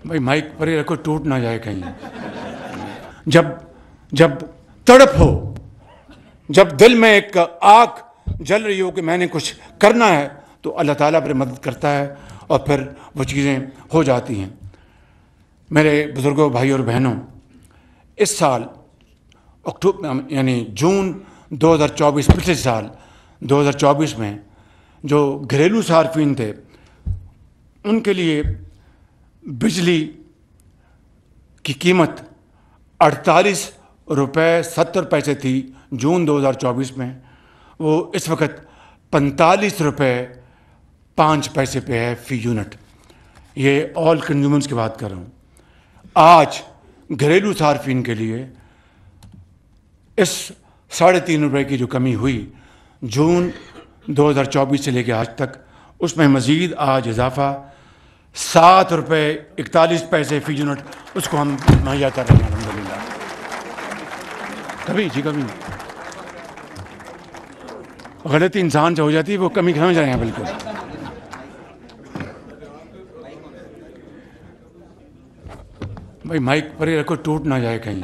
भाई माइक पर ही रखो, टूट ना जाए कहीं। जब जब तड़प हो, जब दिल में एक आग जल रही हो कि मैंने कुछ करना है, तो अल्लाह ताला फिर मदद करता है और फिर वो चीज़ें हो जाती हैं। मेरे बुज़ुर्गों, भाइयों और बहनों, इस साल अक्टूबर यानी जून 2024, पिछले साल 2024 में जो घरेलू सार्फिन थे उनके लिए बिजली की कीमत 48 रुपये 70 पैसे थी जून 2024 में। वो इस वक्त 45 रुपये 5 पैसे पे है फ़ी यूनिट। ये ऑल कंज्यूमर्स की बात कर रहा हूँ। आज घरेलू सार्फिन के लिए इस 3.5 रुपये की जो कमी हुई जून 2024 से लेकर आज तक, उसमें मज़ीद आज इजाफा 7 रुपये 41 पैसे फ़ी यूनिट उसको हम मुहैया कर रहे हैं अल्हम्दुलिल्लाह। कभी गलती इंसान से हो जाती है, वो कमी समझ रहे हैं बिल्कुल। भाई माइक पर ही रखो, टूट ना जाए कहीं।